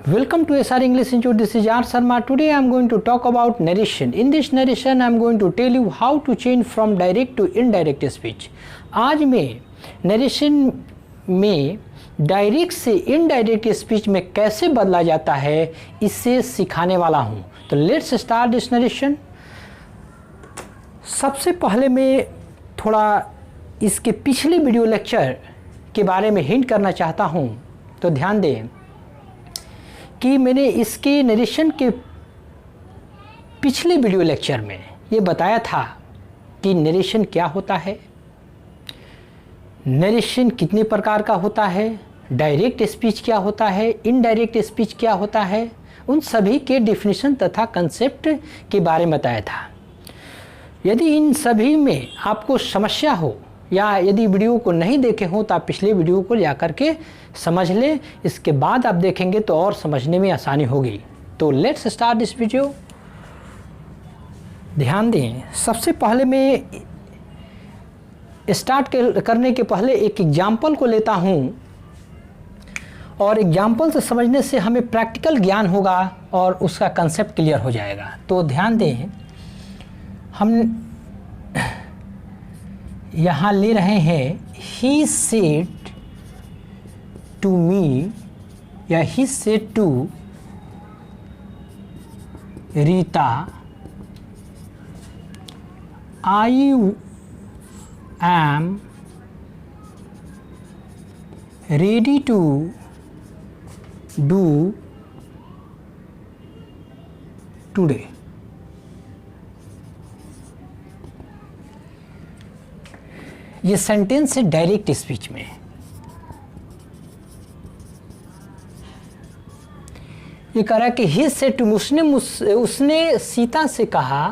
Welcome to SR English Institute. This is R. Sharma. Today I am going to talk about narration. In this narration I am going to tell you how to change from direct to indirect speech. आज मैं narration में direct से indirect speech में कैसे बदला जाता है इससे सिखाने वाला हूँ. तो लेट्स स्टार्ट दिस नरेशन. सबसे पहले मैं थोड़ा इसके पिछले वीडियो लेक्चर के बारे में हिंट करना चाहता हूँ. तो ध्यान दें कि मैंने इसके नरेशन के पिछले वीडियो लेक्चर में ये बताया था कि नरेशन क्या होता है, नरेशन कितने प्रकार का होता है, डायरेक्ट स्पीच क्या होता है, इनडायरेक्ट स्पीच क्या होता है, उन सभी के डेफिनेशन तथा कंसेप्ट के बारे में बताया था. यदि इन सभी में आपको समस्या हो या यदि वीडियो को नहीं देखे हो तो आप पिछले वीडियो को जा कर के समझ लें. इसके बाद आप देखेंगे तो और समझने में आसानी होगी. तो लेट्स स्टार्ट दिस वीडियो. ध्यान दें, सबसे पहले मैं स्टार्ट करने के पहले एक एग्जाम्पल को लेता हूं और एग्जाम्पल से समझने से हमें प्रैक्टिकल ज्ञान होगा और उसका कंसेप्ट क्लियर हो जाएगा. तो ध्यान दें, हम यहाँ ले रहे हैं ही सेड टू मी या he said to Rita I am ready to do today. ये सेंटेंस है डायरेक्ट स्पीच में. ये कह रहा है कि ही सेड टू, उसने सीता से कहा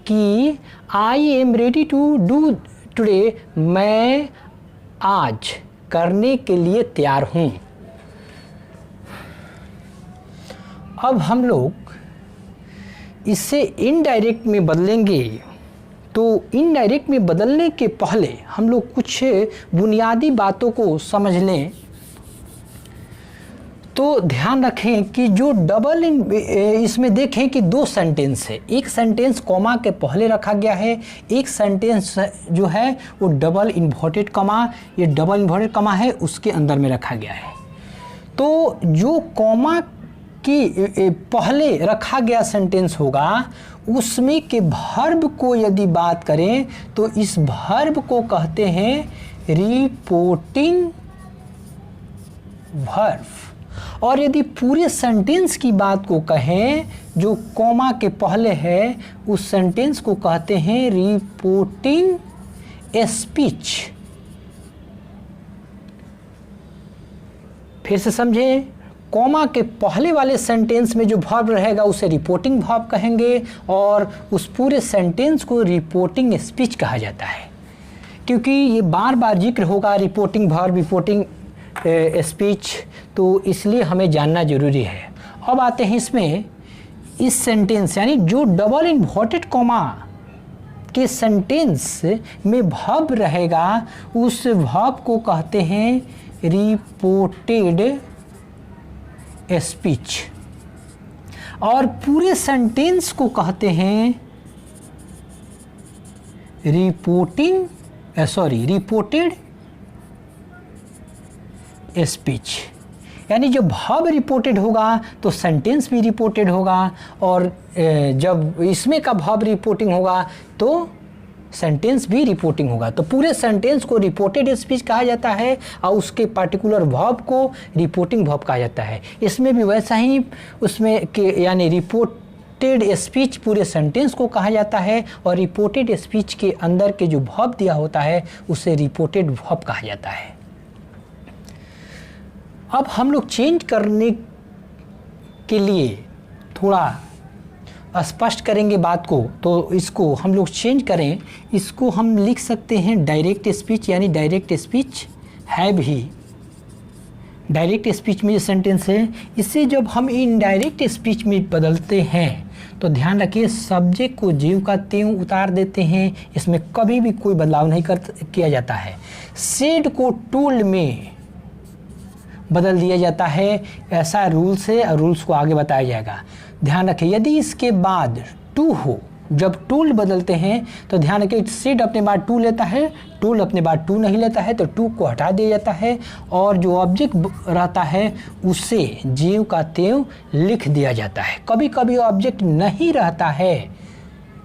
कि I am ready to do today, मैं आज करने के लिए तैयार हूं. अब हम लोग इसे इनडायरेक्ट में बदलेंगे. तो इनडायरेक्ट में बदलने के पहले हम लोग कुछ बुनियादी बातों को समझ लें. तो ध्यान रखें कि जो डबल इसमें देखें कि दो सेंटेंस है. एक सेंटेंस कॉमा के पहले रखा गया है, एक सेंटेंस जो है वो डबल इन्वर्टेड कॉमा, ये डबल इन्वर्टेड कॉमा है उसके अंदर में रखा गया है. तो जो कॉमा की पहले रखा गया सेंटेंस होगा उसमें के वर्ब को यदि बात करें तो इस वर्ब को कहते हैं रिपोर्टिंग वर्ब. और यदि पूरे सेंटेंस की बात को कहें जो कॉमा के पहले है उस सेंटेंस को कहते हैं रिपोर्टिंग स्पीच. फिर से समझें, कॉमा के पहले वाले सेंटेंस में जो वर्ब रहेगा उसे रिपोर्टिंग वर्ब कहेंगे और उस पूरे सेंटेंस को रिपोर्टिंग स्पीच कहा जाता है. क्योंकि ये बार बार जिक्र होगा रिपोर्टिंग वर्ब, रिपोर्टिंग स्पीच, तो इसलिए हमें जानना ज़रूरी है. अब आते हैं इसमें इस सेंटेंस यानी जो डबल इन्वर्टेड कॉमा के सेंटेंस में वर्ब रहेगा उस वर्ब को कहते हैं रिपोर्टेड स्पीच और पूरे सेंटेंस को कहते हैं रिपोर्टेड स्पीच. यानी जब वर्ब रिपोर्टेड होगा तो सेंटेंस भी रिपोर्टेड होगा और जब इसमें का वर्ब रिपोर्टिंग होगा तो सेंटेंस भी रिपोर्टिंग होगा. तो पूरे सेंटेंस को रिपोर्टेड स्पीच कहा जाता है और उसके पार्टिकुलर वर्ब को रिपोर्टिंग वर्ब कहा जाता है. इसमें भी वैसा ही उसमें के यानी रिपोर्टेड स्पीच पूरे सेंटेंस को कहा जाता है और रिपोर्टेड स्पीच के अंदर के जो वर्ब दिया होता है उसे रिपोर्टेड वर्ब कहा जाता है. अब हम लोग चेंज करने के लिए थोड़ा स्पष्ट करेंगे बात को. तो इसको हम लोग चेंज करें, इसको हम लिख सकते हैं डायरेक्ट स्पीच. यानी डायरेक्ट स्पीच है भी डायरेक्ट स्पीच में ये सेंटेंस है. इससे जब हम इनडायरेक्ट स्पीच में बदलते हैं तो ध्यान रखिए सब्जेक्ट को जीव का त्यों उतार देते हैं. इसमें कभी भी कोई बदलाव नहीं किया जाता है. सेड को टोल्ड में बदल दिया जाता है, ऐसा रूल्स है और रूल्स को आगे बताया जाएगा। ध्यान रखें, यदि इसके बाद टू हो, जब टूल बदलते हैं तो ध्यान रखें सेड अपने बाद टू लेता है, टूल अपने बाद टू नहीं लेता है, तो टू को हटा दिया जाता है और जो ऑब्जेक्ट रहता है उसे ज्यों का त्यों लिख दिया जाता है। कभी कभी ऑब्जेक्ट नहीं रहता है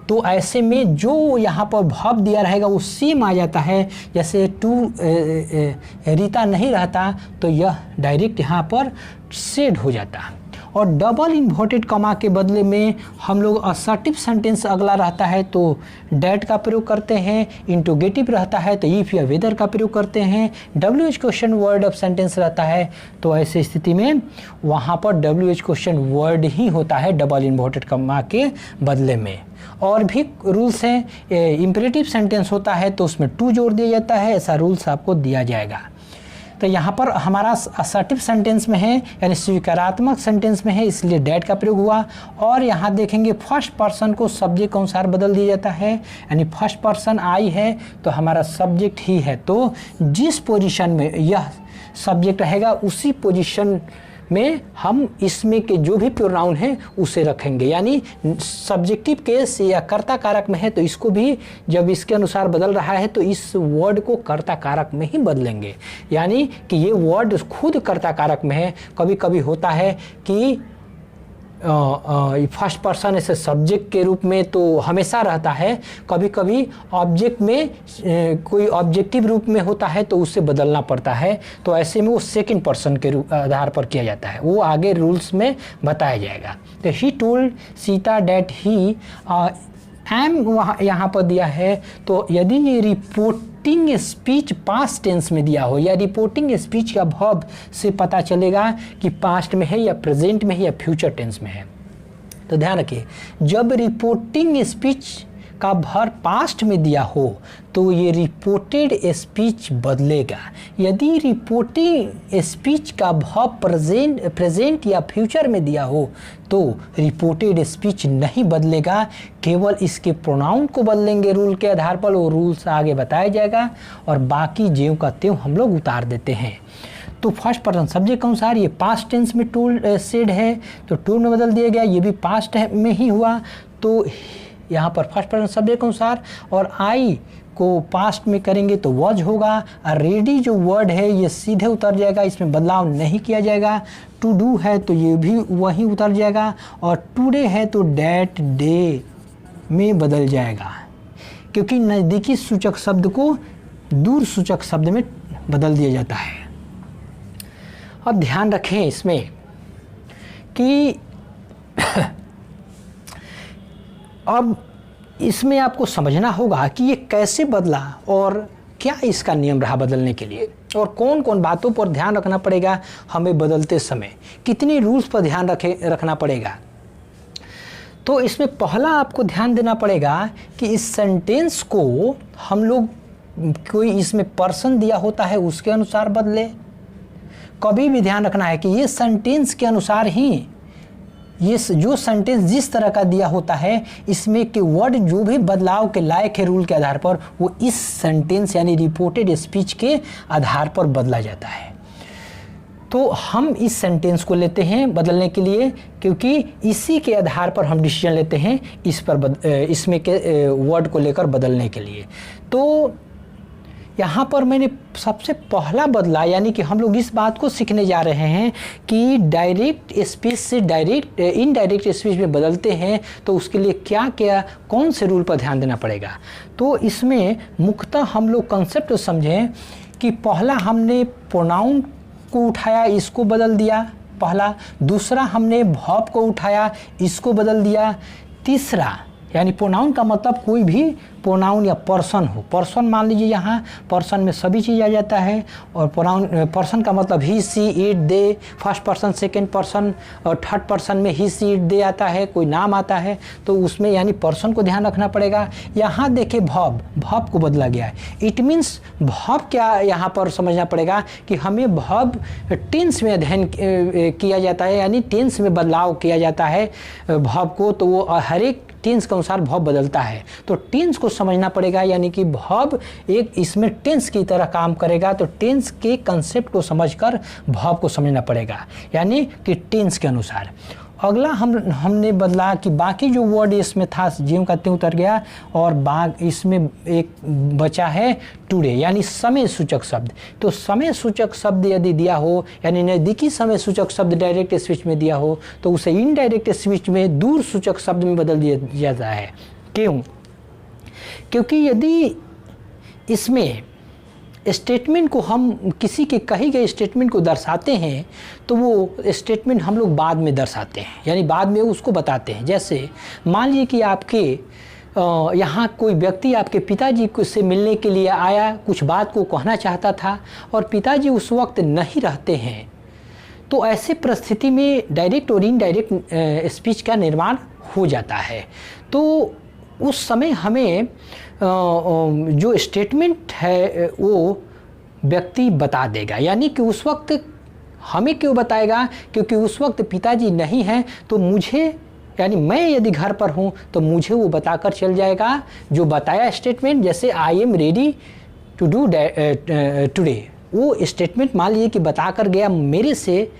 तो ऐसे में जो यहाँ पर भाव दिया रहेगा वो सेम आ जाता है। जैसे टू रीता नहीं रहता तो यह डायरेक्ट यहाँ पर सेड हो जाता है। और डबल इन्वर्टेड कॉमा के बदले में हम लोग असर्टिव सेंटेंस अगला रहता है तो डैट का प्रयोग करते हैं, इंटरोगेटिव रहता है तो इफ या वेदर का प्रयोग करते हैं, WH question word of sentence रहता है तो ऐसी स्थिति में वहाँ पर WH क्वेश्चन वर्ड ही होता है डबल इन्वर्टेड कॉमा के बदले में। और भी रूल्स हैं, इंपेरेटिव सेंटेंस होता है तो उसमें टू जोड़ दिया जाता है, ऐसा रूल्स आपको दिया जाएगा। तो यहाँ पर हमारा असर्टिव सेंटेंस में है यानी स्वीकारात्मक सेंटेंस में है इसलिए डैट का प्रयोग हुआ। और यहाँ देखेंगे फर्स्ट पर्सन को सब्जेक्ट के अनुसार बदल दिया जाता है, यानी फर्स्ट पर्सन आई है तो हमारा सब्जेक्ट ही है, तो जिस पोजीशन में यह सब्जेक्ट रहेगा उसी पोजीशन में हम इसमें के जो भी प्रोनाउन है उसे रखेंगे। यानी सब्जेक्टिव केस या कर्ता कारक में है तो इसको भी जब इसके अनुसार बदल रहा है तो इस वर्ड को कर्ता कारक में ही बदलेंगे, यानी कि ये वर्ड खुद कर्ता कारक में है। कभी कभी होता है कि फर्स्ट पर्सन ऐसे सब्जेक्ट के रूप में तो हमेशा रहता है, कभी कभी ऑब्जेक्ट में कोई ऑब्जेक्टिव रूप में होता है तो उससे बदलना पड़ता है, तो ऐसे में वो सेकंड पर्सन के आधार पर किया जाता है, वो आगे रूल्स में बताया जाएगा। तो he told Sita that he am वहाँ यहाँ पर दिया है, तो यदि ये रिपोर्टिंग स्पीच पास्ट टेंस में दिया हो या रिपोर्टिंग स्पीच का वर्ब से पता चलेगा कि पास्ट में है या प्रेजेंट में है या फ्यूचर टेंस में है। तो ध्यान रखिए, जब रिपोर्टिंग स्पीच का वर्ब पास्ट में दिया हो तो ये रिपोर्टेड स्पीच बदलेगा। यदि रिपोर्टिंग स्पीच का वर्ब प्रेजेंट या फ्यूचर में दिया हो तो रिपोर्टेड स्पीच नहीं बदलेगा, केवल इसके प्रोनाउन को बदलेंगे रूल के आधार पर, वो रूल्स आगे बताया जाएगा और बाकी ज्यों का त्यों हम लोग उतार देते हैं। तो फर्स्ट पर्सन सब्जेक्ट के अनुसार ये पास्ट टेंस में टोल्ड सेड है तो टोल्ड में बदल दिया गया, ये भी पास्ट में ही हुआ तो यहाँ पर फर्स्ट पर्सन सब्जेक्ट के अनुसार, और आई को पास्ट में करेंगे तो वॉज होगा। और रेडी जो वर्ड है ये सीधे उतर जाएगा, इसमें बदलाव नहीं किया जाएगा। टू डू है तो ये भी वहीं उतर जाएगा और टुडे है तो डैट डे में बदल जाएगा, क्योंकि नज़दीकी सूचक शब्द को दूर सूचक शब्द में बदल दिया जाता है। अब ध्यान रखें इसमें कि अब इसमें आपको समझना होगा कि ये कैसे बदला और क्या इसका नियम रहा बदलने के लिए, और कौन कौन बातों पर ध्यान रखना पड़ेगा हमें बदलते समय, कितने रूल्स पर ध्यान रखना पड़ेगा। तो इसमें पहला आपको ध्यान देना पड़ेगा कि इस सेंटेंस को हम लोग, कोई इसमें पर्सन दिया होता है उसके अनुसार बदले। कभी भी ध्यान रखना है कि ये सेंटेंस के अनुसार ही, ये जो सेंटेंस जिस तरह का दिया होता है इसमें के वर्ड जो भी बदलाव के लायक है रूल के आधार पर वो इस सेंटेंस यानी रिपोर्टेड स्पीच के आधार पर बदला जाता है। तो हम इस सेंटेंस को लेते हैं बदलने के लिए, क्योंकि इसी के आधार पर हम डिसीजन लेते हैं इस पर इसमें के वर्ड को लेकर बदलने के लिए। तो यहाँ पर मैंने सबसे पहला बदला, यानी कि हम लोग इस बात को सीखने जा रहे हैं कि डायरेक्ट स्पीच से इनडायरेक्ट स्पीच में बदलते हैं तो उसके लिए क्या क्या कौन से रूल पर ध्यान देना पड़ेगा। तो इसमें मुख्यतः हम लोग कंसेप्ट समझें कि पहला हमने प्रोनाउन को उठाया, इसको बदल दिया पहला। दूसरा हमने वर्ब को उठाया, इसको बदल दिया। तीसरा यानी प्रोनाउन का मतलब कोई भी प्रोनाउन या पर्सन हो, पर्सन मान लीजिए यहाँ पर्सन में सभी चीज़ आ जाता है, और प्रोनाउन पर्सन का मतलब he she it they, first person second person और थर्ड पर्सन में ही सी इट दे आता है, कोई नाम आता है तो उसमें यानी पर्सन को ध्यान रखना पड़ेगा। यहाँ देखे वर्ब को बदला गया है, इट मीन्स वर्ब क्या यहाँ पर समझना पड़ेगा कि हमें वर्ब टेंस में अध्ययन किया जाता है, यानी टेंस में बदलाव किया जाता है वर्ब को, तो वो हर एक टेंस के अनुसार वर्ब बदलता है। तो टेंस को समझना पड़ेगा, यानी कि वर्ब एक इसमें टेंस की तरह काम करेगा। तो टेंस के कंसेप्ट को समझकर वर्ब को समझना पड़ेगा, यानी कि टेंस के अनुसार। अगला हमने बदला कि बाकी जो वर्ड इसमें था ज्यों का त्यों उतर गया, और इसमें एक बचा है टुडे, यानी समय सूचक शब्द। तो समय सूचक शब्द यदि दिया हो, यानी नज़दीकी समय सूचक शब्द डायरेक्ट स्पीच में दिया हो, तो उसे इनडायरेक्ट स्पीच में दूर सूचक शब्द में बदल दिया जाता है। क्यों? क्योंकि यदि इसमें स्टेटमेंट को हम किसी के कही गए स्टेटमेंट को दर्शाते हैं, तो वो स्टेटमेंट हम लोग बाद में दर्शाते हैं, यानी बाद में उसको बताते हैं। जैसे मान लीजिए कि आपके यहाँ कोई व्यक्ति आपके पिताजी को से मिलने के लिए आया, कुछ बात को कहना चाहता था और पिताजी उस वक्त नहीं रहते हैं, तो ऐसे परिस्थिति में डायरेक्ट और इनडायरेक्ट स्पीच का निर्माण हो जाता है। तो उस समय हमें जो स्टेटमेंट है वो व्यक्ति बता देगा, यानी कि उस वक्त हमें क्यों बताएगा, क्योंकि उस वक्त पिताजी नहीं हैं, तो मुझे, यानी मैं यदि घर पर हूँ तो मुझे वो बताकर चल जाएगा जो बताया स्टेटमेंट। जैसे I am ready to do today, वो स्टेटमेंट मान लीजिए कि बताकर गया मेरे से,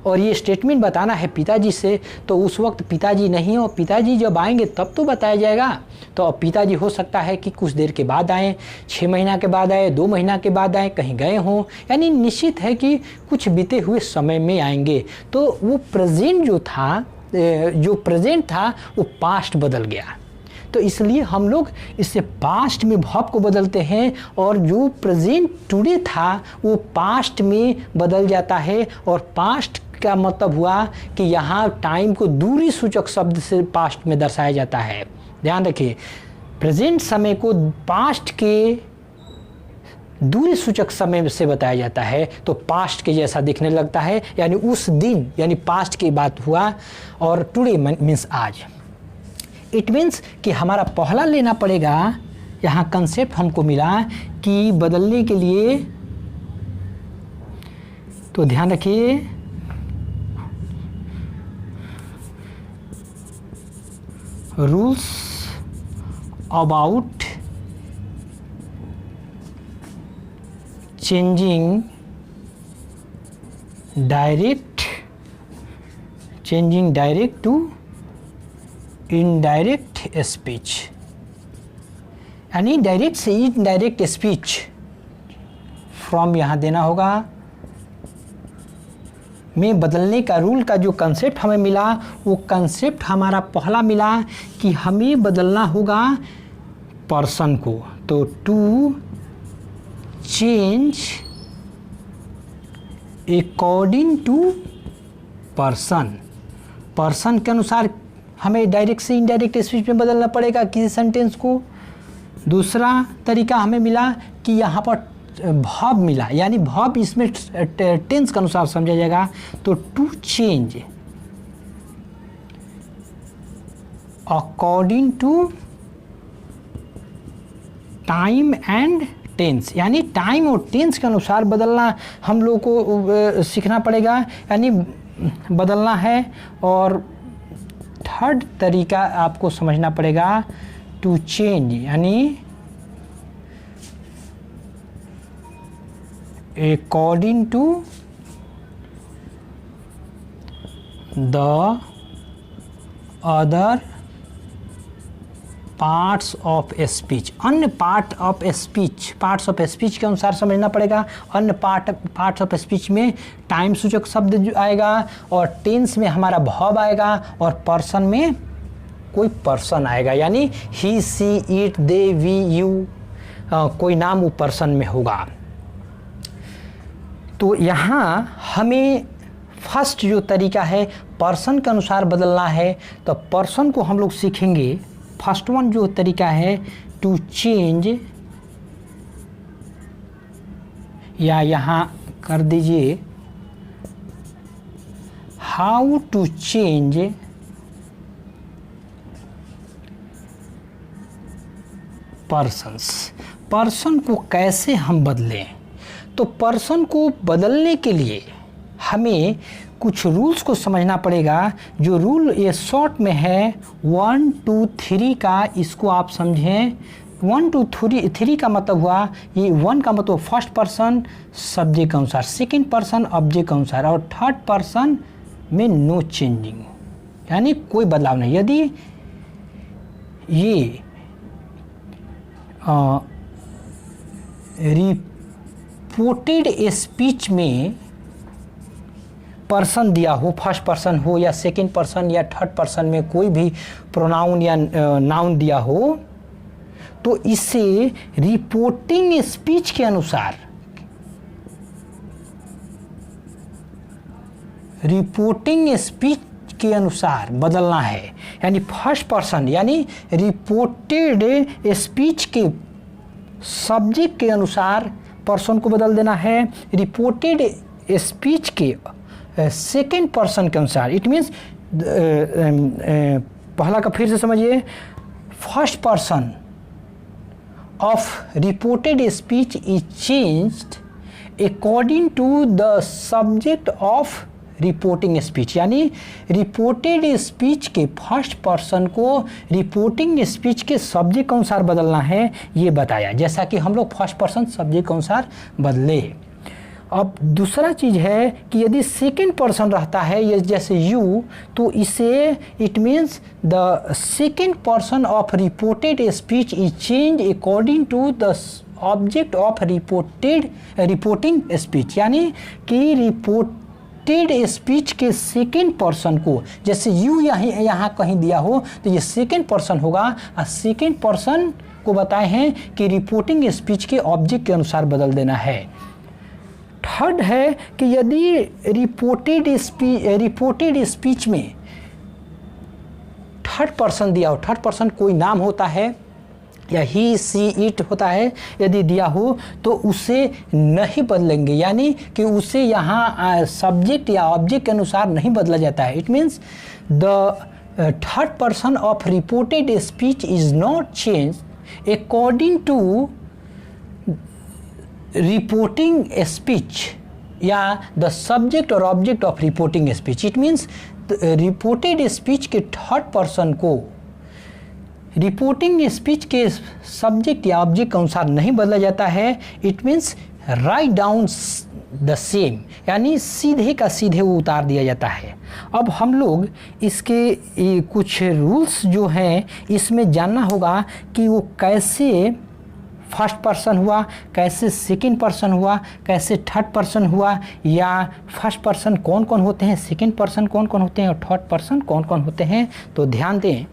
और ये स्टेटमेंट बताना है पिताजी से, तो उस वक्त पिताजी नहीं हो, पिताजी जब आएंगे तब तो बताया जाएगा। तो अब पिताजी हो सकता है कि कुछ देर के बाद आएँ, 6 महीना के बाद आए, 2 महीना के बाद आए, कहीं गए हों, यानी निश्चित है कि कुछ बीते हुए समय में आएंगे। तो वो प्रेजेंट जो प्रेजेंट था वो पास्ट बदल गया। तो इसलिए हम लोग इससे पास्ट में वर्ब को बदलते हैं, और जो प्रेजेंट टुडे था वो पास्ट में बदल जाता है। और पास्ट का मतलब हुआ कि यहाँ टाइम को दूरी सूचक शब्द से पास्ट में दर्शाया जाता है। ध्यान रखिए, प्रेजेंट समय को पास्ट के दूरी सूचक समय से बताया जाता है, तो पास्ट के जैसा दिखने लगता है, यानी उस दिन, यानी पास्ट की बात हुआ। और टुडे मीन्स आज। इट मीन्स कि हमारा पहला लेना पड़ेगा, यहाँ कंसेप्ट हमको मिला कि बदलने के लिए, तो ध्यान रखिए, rules about changing direct to indirect speech, यानी डायरेक्ट से इनडायरेक्ट स्पीच फ्रॉम यहाँ देना होगा में बदलने का रूल का जो कंसेप्ट हमें मिला, वो कंसेप्ट हमारा पहला मिला कि हमें बदलना होगा पर्सन को। तो to change according to person के अनुसार हमें डायरेक्ट से इनडायरेक्ट स्पीच में बदलना पड़ेगा किसी सेंटेंस को। दूसरा तरीका हमें मिला कि यहाँ पर वर्ब मिला, यानी वर्ब इसमें टेंस के अनुसार समझा जाएगा। तो to change according to time and tense, यानी टाइम और टेंस के अनुसार बदलना हम लोग को सीखना पड़ेगा, यानी बदलना है। और थर्ड तरीका आपको समझना पड़ेगा टू चेंज, यानी according to the other parts of speech, अन्य पार्ट्स ऑफ स्पीच के अनुसार समझना पड़ेगा। अन्य पार्ट्स ऑफ स्पीच में टाइम सूचक शब्द आएगा, और टेंस में हमारा वर्ब आएगा, और पर्सन में कोई पर्सन आएगा, यानी ही, she, it, they, we, you, कोई नाम वो पर्सन में होगा। तो यहाँ हमें फर्स्ट जो तरीका है पर्सन के अनुसार बदलना है, तो पर्सन को हम लोग सीखेंगे। फर्स्ट वन जो तरीका है टू चेंज, या यहाँ कर दीजिए हाउ टू चेंज पर्सन को कैसे हम बदलें। तो पर्सन को बदलने के लिए हमें कुछ रूल्स को समझना पड़ेगा। जो रूल ये शॉर्ट में है 1 2 3 का, इसको आप समझें। 1 2 3 का मतलब हुआ, ये 1 का मतलब फर्स्ट पर्सन सब्जेक्ट के अनुसार, सेकेंड पर्सन ऑब्जेक्ट के अनुसार, और थर्ड पर्सन में नो चेंजिंग, यानी कोई बदलाव नहीं। यदि ये रिपोर्टेड स्पीच में पर्सन दिया हो, फर्स्ट पर्सन हो या सेकंड पर्सन या थर्ड पर्सन में कोई भी प्रोनाउन या नाउन दिया हो, तो इसे रिपोर्टिंग स्पीच के अनुसार, रिपोर्टिंग स्पीच के अनुसार बदलना है। यानी फर्स्ट पर्सन यानी रिपोर्टेड स्पीच के सब्जेक्ट के अनुसार पर्सन को बदल देना है, रिपोर्टेड स्पीच के सेकेंड पर्सन के अनुसार। इट मीन्स पहला का फिर से समझिए, first person of reported speech is changed according to the subject of reporting speech. यानी रिपोर्टेड स्पीच के फर्स्ट पर्सन को रिपोर्टिंग स्पीच के सब्जेक्ट के अनुसार बदलना है, ये बताया, जैसा कि हम लोग फर्स्ट पर्सन सब्जेक्ट के अनुसार बदले। अब दूसरा चीज़ है कि यदि सेकेंड पर्सन रहता है, ये जैसे यू, तो इसे it means the second person of reported speech is change according to the object of reporting speech. यानी कि रिपोर्टेड स्पीच के सेकेंड पर्सन को, जैसे यू यहाँ कहीं दिया हो तो ये सेकेंड पर्सन होगा, और सेकेंड पर्सन को बताए हैं कि रिपोर्टिंग स्पीच के ऑब्जेक्ट के अनुसार बदल देना है। थर्ड है कि यदि रिपोर्टेड स्पीच में थर्ड पर्सन दिया हो, थर्ड पर्सन कोई नाम होता है या ही सी इट होता है, यदि दिया हो तो उसे नहीं बदलेंगे, यानी कि उसे यहाँ सब्जेक्ट या ऑब्जेक्ट के अनुसार नहीं बदला जाता है। It means the third person of reported speech is not change according to reporting speech या द सब्जेक्ट और object of reporting speech. It means reported speech के थर्ड पर्सन को रिपोर्टिंग स्पीच के सब्जेक्ट या ऑब्जेक्ट के अनुसार नहीं बदला जाता है। It means write down the same, यानी सीधे का सीधे वो उतार दिया जाता है। अब हम लोग इसके कुछ रूल्स जो हैं इसमें जानना होगा कि वो कैसे फर्स्ट पर्सन हुआ, कैसे सेकंड पर्सन हुआ, कैसे थर्ड पर्सन हुआ, या फर्स्ट पर्सन कौन कौन होते हैं, सेकंड पर्सन कौन कौन होते हैं और थर्ड पर्सन कौन कौन होते हैं। तो ध्यान दें